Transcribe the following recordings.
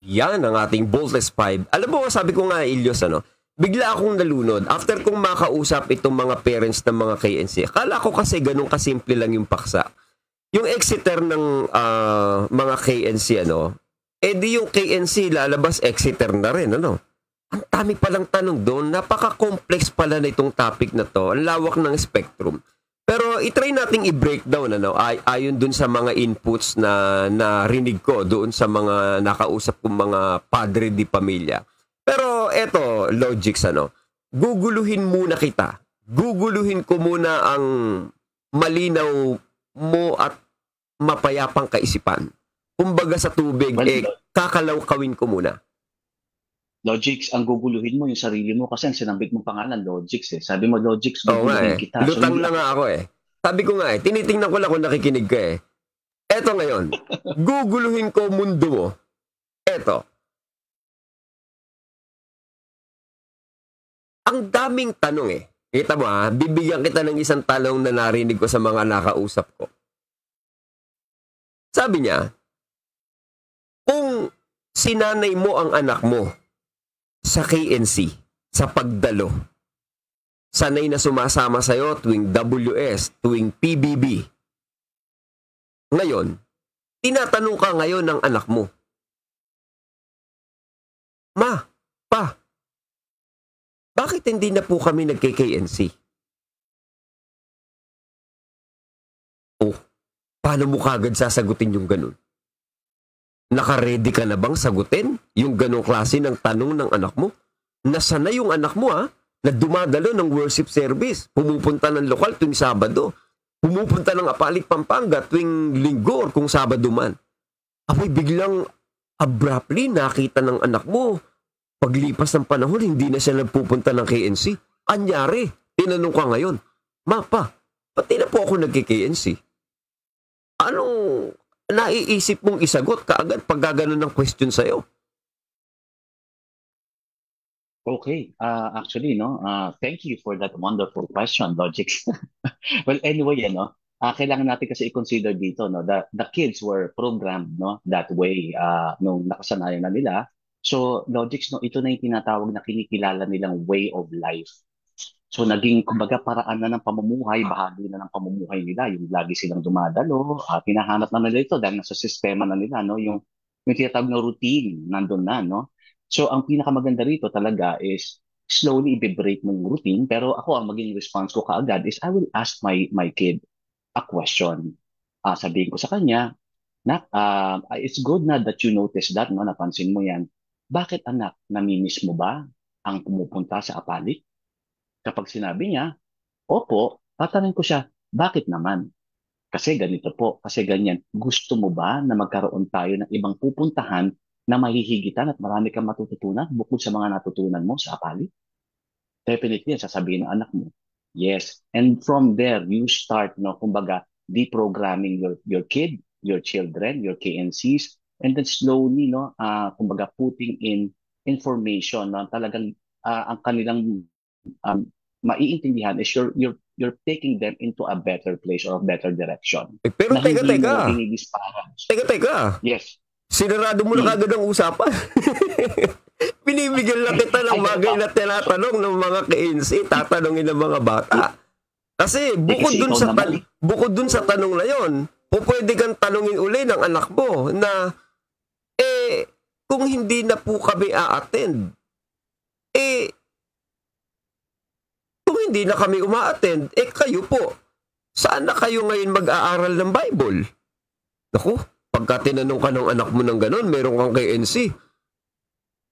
Yan ang ating Voltes 5. Alam mo, sabi ko nga, Ilyos, bigla akong nalunod. After kong makausap itong mga parents ng mga KNC, akala ko kasi ganun kasimple lang yung paksa. Yung Exeter ng mga KNC, di yung KNC lalabas Exeter na rin, Ang dami palang tanong doon. Napaka-complex pala na itong topic na to. Ang lawak ng spectrum. Pero itry nating i-breakdown ayon dun sa mga inputs na narinig ko doon sa mga nakausap kong mga padre di pamilya. Pero eto, Logix, guguluhin muna kita. Guguluhin ko muna ang malinaw mo at mapayapang kaisipan. Kumbaga sa tubig, kakalawkawin ko muna. Logix, ang guguluhin mo yung sarili mo kasi ang sinambit mong pangalan, Logix. Sabi mo, Logix, guguluhin kita. Lutang na nga ako Sabi ko nga tinitingnan ko lang kung nakikinig ka Eto ngayon, guguluhin ko mundo mo. Eto. Ang daming tanong Kita mo bibigyan kita ng isang tanong na narinig ko sa mga nakausap ko. Sabi niya, kung sinanay mo ang anak mo sa KNC, sa pagdalo, sanay na sumasama sa'yo tuwing WS, tuwing PBB. Ngayon, tinatanong ka ngayon ng anak mo, Ma, Pa, bakit hindi na po kami nagki-KNC? Oh, paano mo kagad sasagutin yung ganun? Naka-ready ka na bang sagutin yung ganong klase ng tanong ng anak mo? Nasana yung anak mo na dumadalo ng worship service, pumupunta ng lokal tuwing Sabado, pumupunta ng Apalit, Pampanga tuwing Linggo or kung Sabado man. Apoy biglang abruptly nakita ng anak mo, paglipas ng panahon hindi na siya nagpupunta ng KNC. Anyari, tinanong ka ngayon, Mapa, pati na po ako nagki-KNC. Anong naiisip mong isagot kaagad pag gaganon ng question sa'yo? Okay. Actually, thank you for that wonderful question, Logix. Well, anyway, kailangan natin kasi i-consider dito, the kids were programmed, that way, nung nakasanayan na nila. So, Logix, ito na yung tinatawag na kinikilala nilang way of life. So, naging, kumbaga, paraan na ng pamumuhay, bahagi na ng pamumuhay nila, yung lagi silang dumadalo, hinahanap na nila ito dahil nasa sistema na nila, yung tinatawag na routine, nandun na, So, ang pinakamaganda rito talaga is slowly i-break mo yung routine, pero ako, ang maging response ko kaagad is I will ask my kid a question. Sabihin ko sa kanya, it's good na that you notice that, napansin mo yan. Bakit anak, namimiss mo ba ang pumupunta sa Apalit? Kapag sinabi niya, opo, tatanungin ko siya, bakit naman? Kasi ganito po, kasi ganyan. Gusto mo ba na magkaroon tayo ng ibang pupuntahan na mahihigitan at marami kang matututunan bukod sa mga natutunan mo sa Apalit? Definitely, sasabihin ng anak mo, yes. And from there, you start, kumbaga, deprogramming your kid, your children, your KNCs, and then slowly, kumbaga, putting in information na talagang ang kanilang maiintindihan is you're taking them into a better place or a better direction. Pero teka. Yes. Sinarado mo na kagad ang usapan. Binibigyan lang kita ng bagay na tinatanong ng mga KNC, tatanungin ng mga bata. Kasi bukod dun sa tanong na yon, pwede kang tanungin uli ng anak mo na, kung hindi na po kami a-attend, kung hindi na kami uma-attend, kayo po, saan na kayo ngayon mag-aaral ng Bible? Naku, pagka tinanong ka ng anak mo ng ganon, meron kang KNC,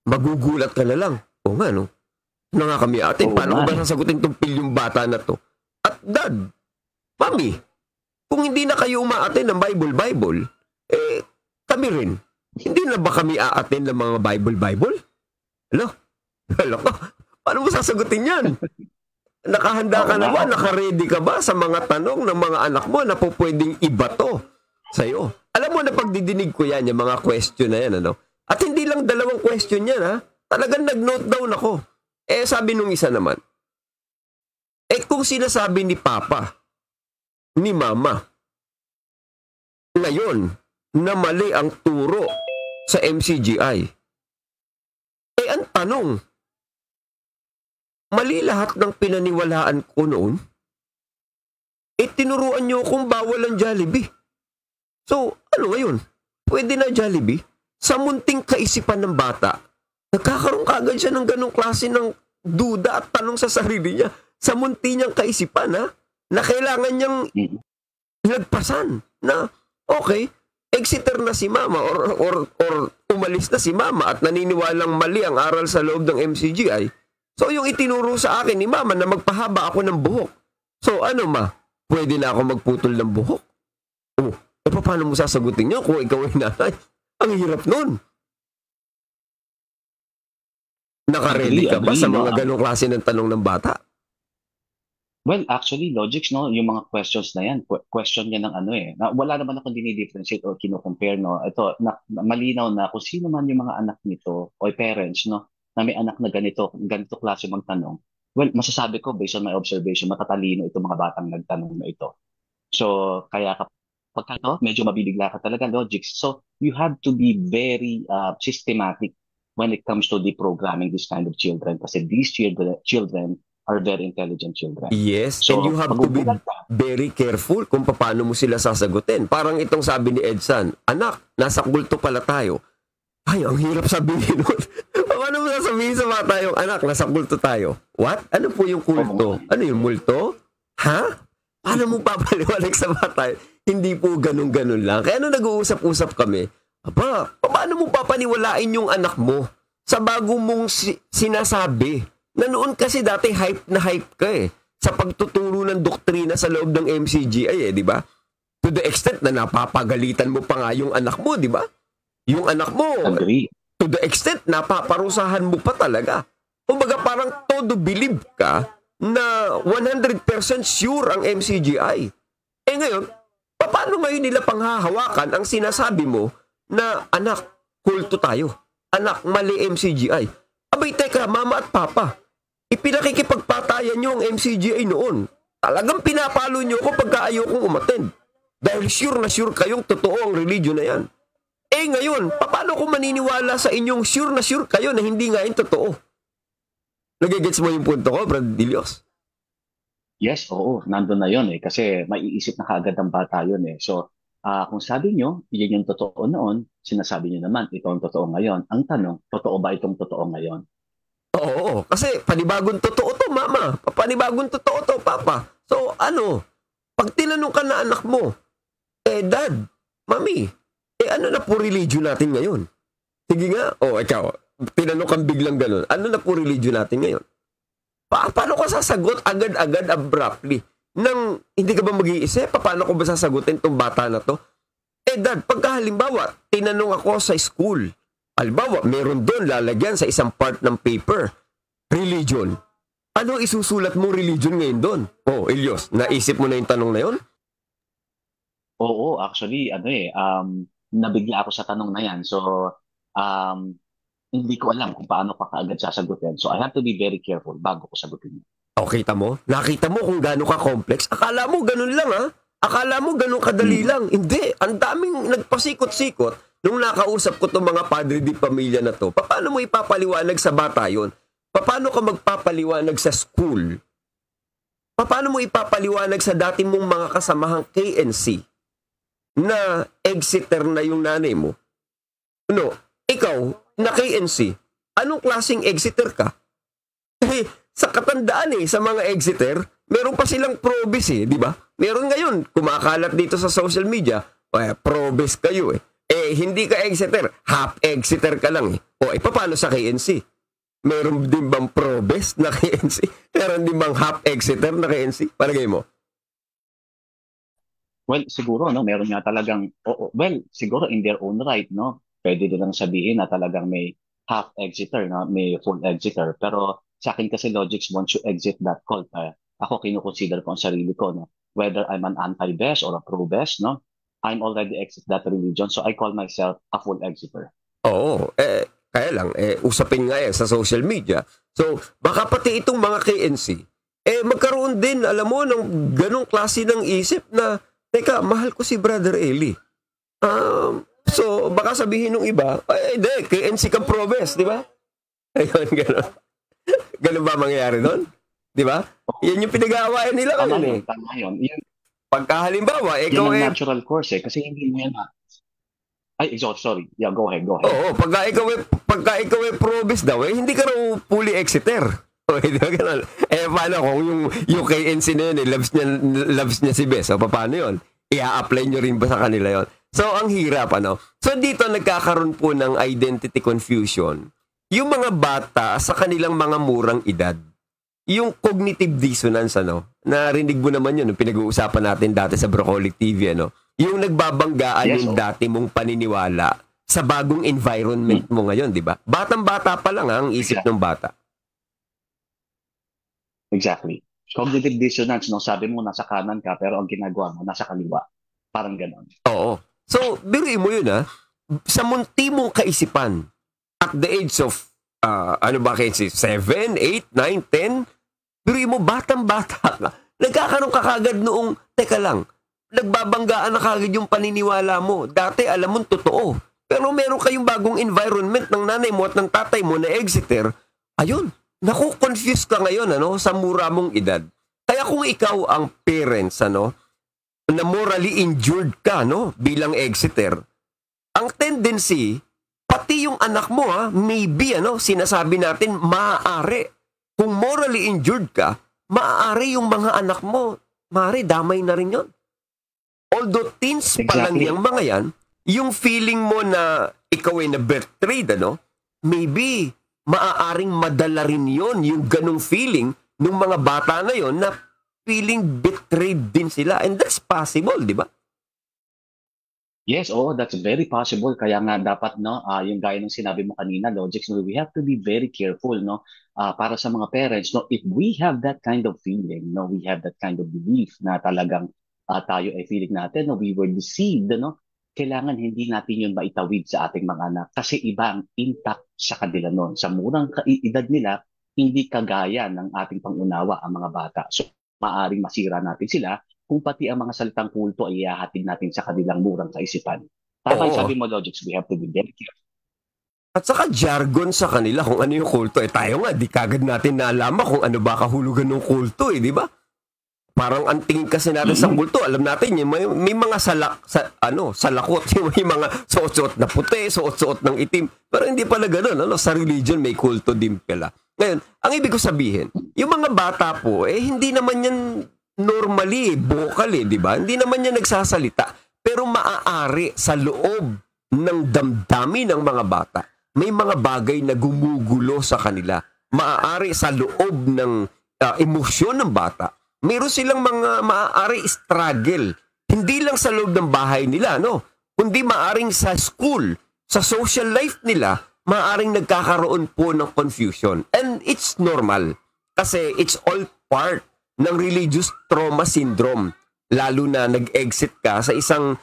magugulat ka na lang. O nga, no? Ano nga kami atin? Paano ko ba sasagutin itong pilyong bata na to? At dad, mami, kung hindi na kayo uma-attend ng Bible, kami rin. Hindi na ba kami a-attend ng mga Bible? Hala ko, paano mo sasagutin yan? Nakahanda ka na ba? Naka-ready ka ba sa mga tanong ng mga anak mo na po pwedeng ibato sa'yo? Alam mo na pagdidinig ko yan, yung mga question na yan, At hindi lang dalawang question yan, Talagang nag-note down ako. Sabi nung isa naman, kung sinasabi ni Papa, ni Mama, ngayon, na mali ang turo sa MCGI, tanong, mali lahat ng pinaniwalaan ko noon, tinuruan nyo kung bawal ang Jollibee. So, ano ngayon? Pwede na Jollibee? Sa munting kaisipan ng bata, nagkakaroon kagad siya ng ganong klase ng duda at tanong sa sarili niya. Sa munti niyang kaisipan, ha? Na kailangan niyang lagpasan na, okay, exiter na si mama or umalis na si mama at naniniwalang mali ang aral sa loob ng MCGI. So, yung itinuro sa akin ni mama na magpahaba ako ng buhok. So, ano ma? Pwede na ako magputol ng buhok? Oh, paano mo sasagutin niyo kung ikaw ay nanay? Ang hirap nun. Nakaredy ka ba sa mga ganong klase ng tanong ng bata? Well, actually, Logics, no, yung mga questions na yan, question yan ng ano na wala naman akong dinidifferentiate o kino-compare, no. Ito, malinaw na kung sino man yung mga anak nito o parents, no, na may anak na ganito klase magtanong. Well, masasabi ko, based on my observation, matatalino itong mga batang nagtanong na ito. So, kaya kapag medyo mabibigla ka talaga, Logics. So, you have to be very systematic when it comes to deprogramming this kind of children kasi these children are very intelligent children. Yes, so, and you have to be very careful kung paano mo sila sasagutin. Parang itong sabi ni Edsan, anak, nasa kulto pala tayo. Ay, ang hirap sabihin nun. Paano mo sasabihin sa mga tayong, anak, nasa kulto tayo? What? Ano po yung kulto? Ano yung multo? Ha? Paano mo papaliwanag sa mga tayo? Hindi po ganun-ganun lang. Kaya nung nag-uusap-usap kami, aba, paano mo papaniwalain yung anak mo sa bago mong sinasabi? Na noon kasi dati hype na hype ka sa pagtuturo ng doktrina sa loob ng MCGI di ba? To the extent na napapagalitan mo pa nga yung anak mo, di ba? Yung anak mo, agree. To the extent na paparusahan mo pa talaga. Kumbaga parang todo believe ka na 100% sure ang MCGI. Ngayon, paano ngayon nila panghahawakan ang sinasabi mo na anak, kulto tayo. Anak, mali MCGI. Abay, teka, mama at papa, ipinakikipagpatayan nyo ang MCGI noon. Talagang pinapalo nyo ko pagka ayokong umattend. Dahil sure na sure kayong totoo ang religion na yan. Ngayon, paano ko maniniwala sa inyong sure na sure kayo na hindi nga yung totoo? Nagigets mo yung punto ko, Brad Dilios? Yes, oo. Nandun na yun kasi maiisip na kaagad ang bata yun So, kung sabi nyo, yun yung totoo noon, sinasabi nyo naman, ito ang totoo ngayon. Ang tanong, totoo ba itong totoo ngayon? Oo, kasi panibagong totoo to, mama. Panibagong totoo to, papa. So, pag tinanong ka na anak mo, dad, mami, ano na po religion natin ngayon? Sige nga, ikaw, tinanong kang biglang ganun, ano na po religion natin ngayon? Paano ka sasagot agad-agad abruptly? Nang hindi ka ba mag-iisip, paano ko ba sasagutin tong bata na to? Dad, pagka halimbawa, tinanong ako sa school, halimbawa, meron doon lalagyan sa isang part ng paper, religion. Ano isusulat mo religion ngayon doon? Elios, naisip mo na yung tanong na yun? Oo, actually, nabigla ako sa tanong na yan. So, hindi ko alam kung paano pa kaagad sasagutin. So, I have to be very careful bago ko sagutin. Kita mo? Nakita mo kung gaano ka complex? Akala mo ganun lang, ha? Akala mo ganun kadali lang. Hindi. Ang daming nagpasikot-sikot nung nakausap ko itong mga padre di pamilya na to. Paano mo ipapaliwanag sa bata yun? Paano ka magpapaliwanag sa school? Paano mo ipapaliwanag sa dati mong mga kasamahang KNC na exiter na yung nanay mo? Ikaw, na KNC, anong klaseng exiter ka? Sa katandaan sa mga exiter, meron pa silang probes di ba? Meron ngayon, kumakalat dito sa social media, probes kayo hindi ka exiter, half exiter ka lang paano sa KNC? Meron din bang probes na KNC? Meron din bang half exiter na KNC? Palagay mo? Well, siguro, meron nga talagang, siguro in their own right, pwede din lang sabihin na talagang may half exiter, may full exiter. Pero sa akin kasi, Logics, once you exit that cult, ako kinukonsider ko ang sarili ko, whether I'm an anti-best or a pro-best, I'm already exit that religion. So I call myself a full exiter. Oo, kaya lang, usapin nga sa social media. So, baka pati itong mga KNC, magkaroon din, alam mo, ng ganong klase ng isip na, teka, mahal ko si Brother Eli. So, baka sabihin ng iba, hindi, KNC kang probes, di ba? Ayun, gano'n. Ganun ba mangyayari doon? Di ba? Yan yung pinag-aawayan nila Tama ngayon eh. yun, tama yun. Pagka halimbawa, ikaw Yan ang eh, natural course eh. Kasi hindi mo yan Ay, sorry. Yeah, go ahead, go ahead. oo, pagka ikaw eh probis daw, eh, hindi ka raw fully Exeter. O, di ba ganun? Eh, paano kung yung KNC na yun, eh, loves niya si Bes, o, paano yun? I-apply nyo rin ba sa kanila yon? So, ang hirap, ano? So, dito nagkakaroon po ng identity confusion. Yung mga bata sa kanilang mga murang edad. Yung cognitive dissonance, ano? Narinig mo naman yun, pinag-uusapan natin dati sa Brocolic TV, ano? Yung nagbabanggaan Yes, yung dati mong paniniwala sa bagong environment mo ngayon, di ba? Batang-bata pa lang ang isip ng bata. Exactly. Cognitive dissonance, no? Sabi mo nasa kanan ka, pero ang ginagawa mo nasa kaliwa. Parang ganon. Oo. So, biruin mo yun, ha? Sa munti mong kaisipan, at the age of, ano ba kasi, 7, 8, 9, 10, biruin mo, batang-bata ka. Nagkakaroon ka kagad noong, teka lang, nagbabanggaan na kagad yung paniniwala mo. Dati, alam mo, totoo. Pero meron kayong bagong environment ng nanay mo at ng tatay mo na Exeter. Ayun, naku-confuse ka ngayon, ano, sa mura mong edad. Kaya kung ikaw ang parents, ano, na morally injured ka, no, bilang Exeter, ang tendency, pati yung anak mo, maybe, ano, sinasabi natin, maaari. Kung morally injured ka, maaari yung mga anak mo, maaari, damay na rin yun. Although teens pa lang yung mga yan, yung feeling mo na ikaw ay na-betrayed, ano, maybe, maaaring madala rin yun, yung ganong feeling ng mga bata na yon na feeling betrayed din sila. And that's possible, di ba? Yes, that's very possible. Kaya nga dapat, no, yung gaya ng sinabi mo kanina, Logics, no, we have to be very careful, no, para sa mga parents, no, if we have that kind of feeling, no, we have that kind of belief na talagang tayo ay feeling natin, no, we were deceived, no, kailangan hindi natin yun maitawid sa ating mga anak kasi iba ang impact sa kanila noon. Sa murang edad nila, hindi kagaya ng ating pangunawa ang mga bata. So, maaring masira natin sila kung pati ang mga salitang kulto ay ihahatid natin sa kanilang murang kaisipan. Tama yung sabi mo, Logics, we have to be very careful. At saka jargon sa kanila kung ano yung kulto. Eh tayo nga, di kagad natin naalaman kung ano ba kahulugan ng kulto, eh, di ba? Parang ang tingin kasi natin sa kulto, alam natin yun, may mga salakot, may mga suot-suot na puti, suot-suot ng itim. Pero hindi pala ganoon, ano? Sa religion may kulto din pala. Ngayon, ang ibig ko sabihin, yung mga bata po, eh hindi naman yan normally, vocal di ba? Hindi naman yan nagsasalita. Pero maaari sa loob ng damdami ng mga bata, may mga bagay na gumugulo sa kanila. Maaari sa loob ng emosyon ng bata, meron silang mga maaari struggle. Hindi lang sa loob ng bahay nila, no? Kundi maaring sa school, sa social life nila, maaring nagkakaroon po ng confusion. And it's normal. Kasi it's all part ng religious trauma syndrome. Lalo na nag-exit ka sa isang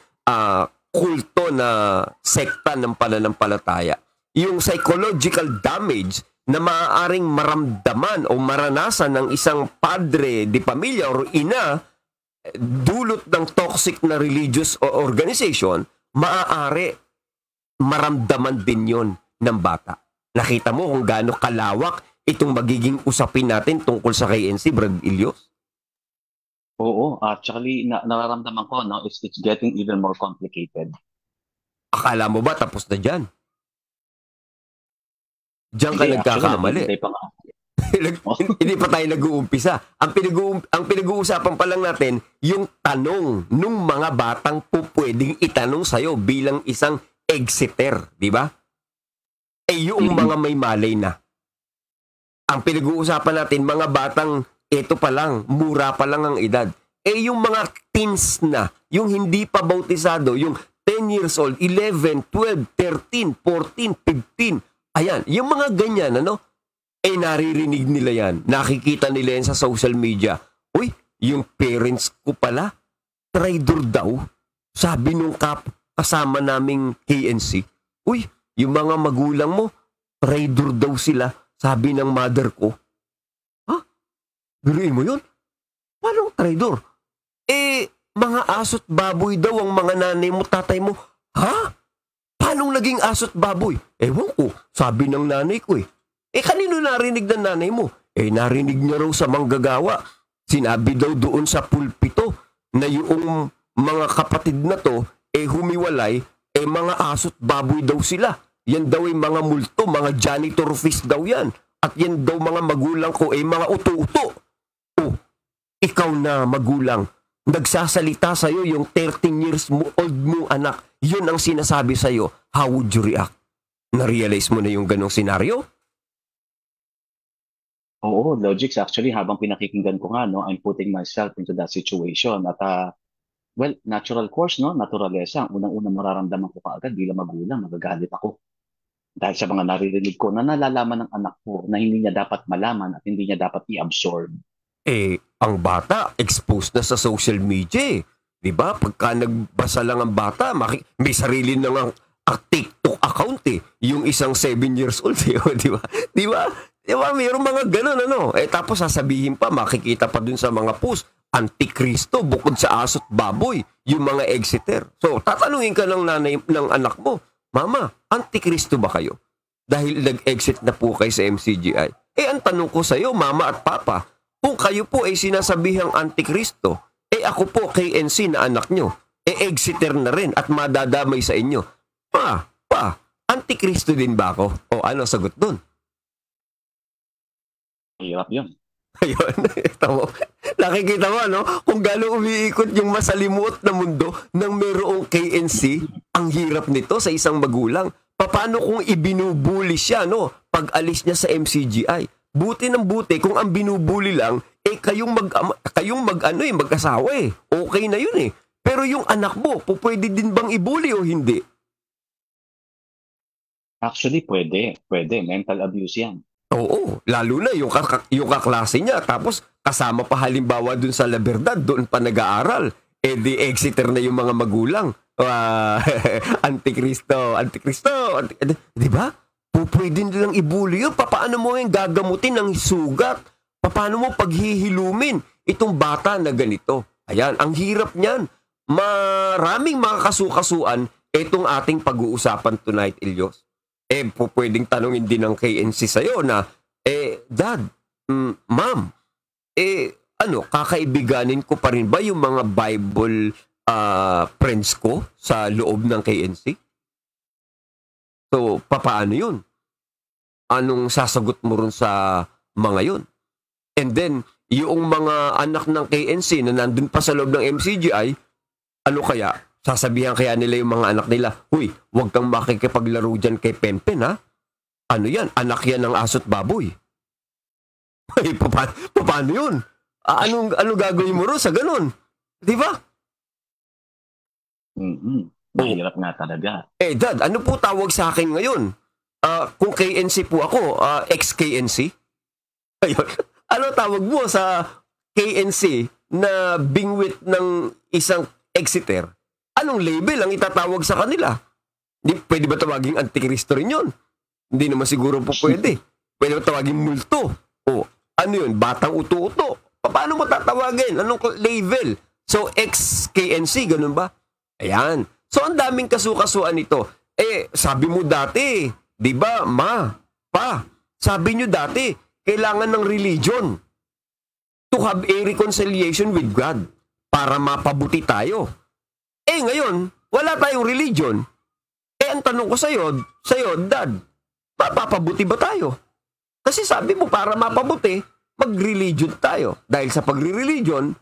kulto na sekta ng pananampalataya. Yung psychological damage na maaaring maramdaman o maranasan ng isang padre di pamilya o ina dulot ng toxic na religious organization, maaari maramdaman din yon ng bata. Nakita mo kung gaano kalawak itong magiging usapin natin tungkol sa KNC, Brad Ilios? Oo, actually, nararamdaman ko, no, it's getting even more complicated. Akala mo ba tapos na dyan? Diyan ka nagkakamali. Hindi pa tayo nag-uumpisa. Ang pinag-uusapan pa lang natin, yung tanong nung mga batang po pwedeng itanong sa'yo bilang isang Exeter, di ba? Eh yung mga may malay na. Ang pinag-uusapan natin, mga batang ito pa lang, mura pa lang ang edad. Eh yung mga teens na, yung hindi pa bautisado, yung 10 years old, 11, 12, 13, 14, 15, ayan, yung mga ganyan, ano? Eh naririnig nila yan, nakikita nila yan sa social media. Uy, yung parents ko pala, traitor daw, sabi nung kasama naming KNC. Uy, yung mga magulang mo, traitor daw sila, sabi ng mother ko. Biruin mo yun? Paano traidor? Eh, mga aso't baboy daw ang mga nanay mo, tatay mo. Ha? Paano naging aso't baboy? Ewan ko, sabi ng nanay ko eh. Kanino narinig ng nanay mo? Narinig niya raw sa manggagawa. Sinabi daw doon sa pulpito na yung mga kapatid na to, humiwalay, mga aso't baboy daw sila. Yan daw ay mga multo, mga janitor fees daw yan. At yan daw mga magulang ko, mga uto-uto. Ikaw na magulang, nagsasalita sa'yo yung 13 years old mo anak, yun ang sinasabi sa'yo. How would you react? Na-realize mo na yung ganong senaryo? Oo, Logics. Actually, habang pinakikinggan ko nga, no, I'm putting myself into that situation. At, well, natural course, no, naturalesa. Ang unang-unang mararamdaman ko kaagad bilang magulang, magagalit ako. Dahil sa mga naririnig ko na nalalaman ng anak ko na hindi niya dapat malaman at hindi niya dapat i-absorb. Ang bata, exposed na sa social media. Diba? Pagka nagbasa lang ang bata, may sarili na nga TikTok account Yung isang 7 years old, diba? Diba? Diba? Mayroong mga ganun, tapos sasabihin pa, makikita pa dun sa mga post, Antikristo, bukod sa aso't baboy, yung mga exeter. So, tatanungin ka ng nanay, ng anak mo, Mama, Antikristo ba kayo? Dahil nag-exit na po kayo sa MCGI. Ang tanong ko sa iyo, Mama at Papa, kung kayo po ay sinasabihang Antikristo, ako po KNC na anak nyo, exeter na rin at madadamay sa inyo. Pa, Antikristo din ba ako? O ano sagot dun? Hirap yun. Ayun, nakikita mo, kung gano'ng umiikot yung masalimuot na mundo ng mayroong KNC, ang hirap nito sa isang magulang. Paano kung ibinubuli siya, pag alis niya sa MCGI? Buti ng buti, kung ang binubuli lang, kayong mag-asawa Okay na yun Pero yung anak mo, pwede din bang ibuli o hindi? Actually, pwede. Mental abuse yan. Oo, lalo na yung kaklase niya. Tapos kasama pa halimbawa dun sa La Verdad, doon pa nag-aaral. Di exeter na yung mga magulang. Antikristo. Di ba? Pwede nilang ibuli yun. Paano mo yung gagamutin ng sugat? Paano mo paghihilumin itong bata na ganito? Ayan, ang hirap niyan. Maraming mga kasukasuan itong ating pag-uusapan tonight, Ilyos. Pwedeng tanongin din ng KNC sa'yo na, Dad, Ma'am, kakaibiganin ko pa rin ba yung mga Bible friends ko sa loob ng KNC? So, paano yun? Anong sasagot mo ron sa mga yun? And then, yung mga anak ng KNC na nandun pa sa loob ng MCGI, ano kaya? Sasabihan kaya nila yung mga anak nila, huy, huwag kang makikipaglaro dyan kay Pempen, ha? Ano yan? Anak yan ng aso't baboy. Paano yun? Anong gagawin mo ro sa ganun? Di ba? Mahirap nga talaga. Dad, ano po tawag sa akin ngayon? Kung KNC po ako, ex-KNC? Ayun. Ano tawag mo sa KNC na bingwit ng isang exeter? Anong label ang itatawag sa kanila? Pwede ba tawaging Antikristo rin yun? Hindi naman siguro po pwede. Pwede ba tawaging multo? O, ano yun? Batang uto-uto. Paano mo tatawagin? Anong label? So, ex-KNC, ganun ba? Ayan. So, ang daming kasukasuan ito. Sabi mo dati, di ba, sabi nyo dati, kailangan ng religion to have a reconciliation with God para mapabuti tayo. Ngayon, wala tayong religion. Ang tanong ko sa'yo, Dad, mapapabuti ba tayo? Kasi sabi mo, para mapabuti, mag-religion tayo. Dahil sa pagre-religion,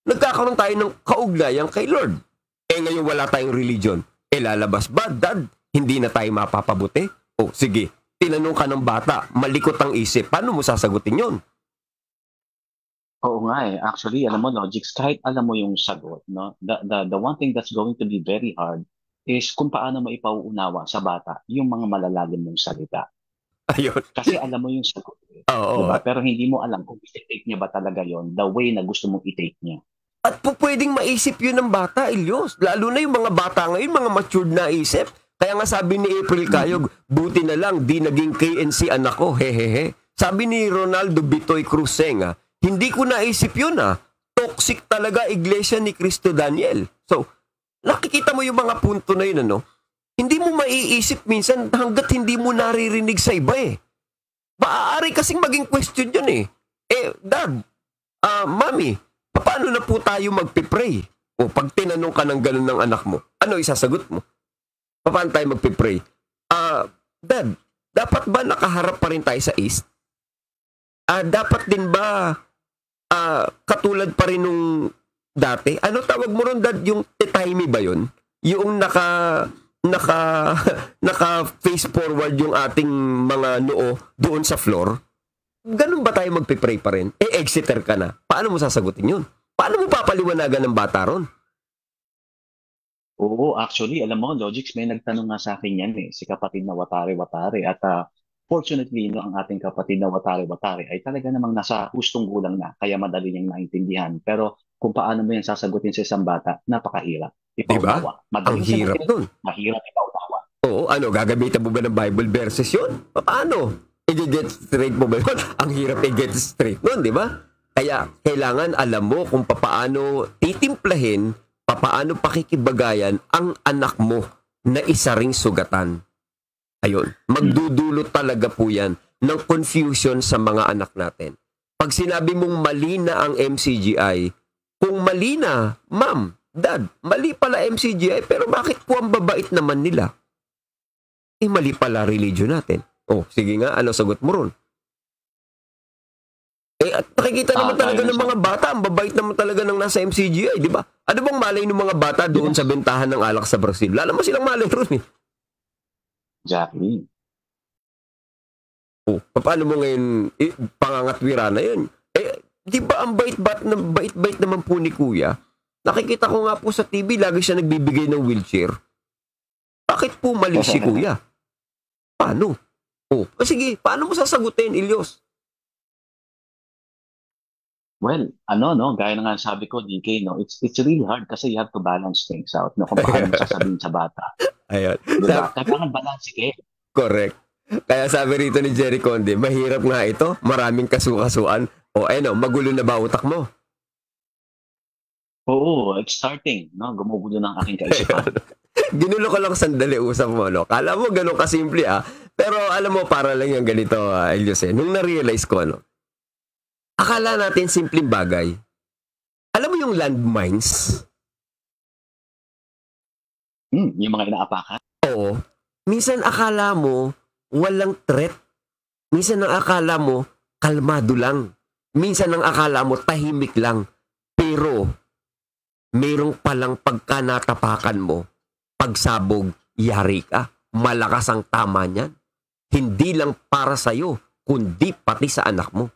nagkakaroon tayo ng kaugnayan kay Lord. Ngayon wala tayong religion. Lalabas ba, Dad? Hindi na tayo mapapabuti? Sige, tinanong ka ng bata, malikot ang isip. Paano mo sasagutin yon? Oo nga Actually, alam mo, Logics, kahit alam mo yung sagot, no? The one thing that's going to be very hard is kung paano mo ipauunawa sa bata yung mga malalalim mong salita. Ayun. Kasi alam mo yung sagot. Oo. Diba? Pero hindi mo alam kung i-take niya ba talaga yon the way na gusto mong i-take niya. At pwedeng maisip yun ng bata, Ilyos. Lalo na yung mga bata ngayon, mga matured na isip. Kaya nga sabi ni April Kayog, buti na lang, di naging KNC anak ko, hehehe. Sabi ni Ronaldo Bitoy Cruzeng, hindi ko naisip yun Toxic talaga Iglesia ni Cristo Daniel. So, nakikita mo yung mga punto na yun, Hindi mo maiisip minsan hanggat hindi mo naririnig sa iba Maaari kasing maging question yun eh. Dad, Mami, paano na po tayo magpipray? O pag tinanong ka ng ganun ng anak mo, ano isasagot mo? Paano tayo magpipray? Dad, dapat ba nakaharap pa rin tayo sa east? Dapat din ba katulad pa rin nung dati? Ano tawag mo ron, Dad? Yung te-timey ba yun? Yung naka face forward yung ating mga noo doon sa floor? Ganun ba tayo magpipray pa rin? Exeter ka na. Paano mo sasagutin yun? Paano mo papaliwanagan ng bata ron? Oo, actually, alam mo, Logix, may nagtanong nga sa akin yan si kapatid na Watare-Watare. At fortunately, ang ating kapatid na Watare-Watare ay talaga namang nasa hustong gulang na, kaya madali niyang maintindihan. Pero kung paano mo yan sasagutin sa isang bata, napakahirap. Ipaunawa. Diba? Ang hirap nun. Mahirap ipaunawa. Oo, gagamitan mo ba ng Bible verses yun? Paano? I-get straight mo ba yun? Ang hirap i-get straight nun, di ba? Kaya kailangan alam mo kung paano titimplahin, paano pakikibagayan ang anak mo na isa ring sugatan. Ayun, magdudulot talaga po yan ng confusion sa mga anak natin. Pag sinabi mong mali na ang MCGI, kung mali na, Ma'am, Dad, mali pala MCGI, pero bakit po ang babait naman nila? Mali pala religion natin. Sige nga, ano sagot mo ron? At nakikita naman talaga ng mga bata, ang babait naman talaga ng nasa MCGI, di ba? Ano bang malay ng mga bata doon sa bentahan ng alak sa Brazil? Wala naman silang malay ron eh. Exactly. Paano mo ngayon pangangatwira na yun? Di ba ang bait-bait naman po ni Kuya? Nakikita ko nga po sa TV, lagi siya nagbibigay ng wheelchair. Bakit po mali si Kuya? Paano? Sige, paano mo sasagutin, Ilyos? Well, gaya na nga sabi ko, DK, it's really hard kasi you have to balance things out, kung paano mo sasabihin sa bata. Ayun. Diba? Kailangan balance eh. Correct. Kaya sabi rito ni Jerry Conde, mahirap nga ito, maraming kasukasuan. Magulo na ba utak mo? Oo, it's starting, gumugulo ng aking kaisipan. Ginulo ko lang sandali usap mo, Kala mo ganun kasimple, Pero alam mo, para lang yung ganito, Elios, Nung na-realize ko, akala natin simpleng bagay. Alam mo yung landmines? Yung mga inaapakan? Oo. Minsan akala mo, walang threat. Minsan ang akala mo, kalmado lang. Minsan ang akala mo, tahimik lang. Pero, mayroong palang pagka natapakan mo, pagsabog, yari ka. Malakas ang tama niyan. Hindi lang para sa'yo, kundi pati sa anak mo.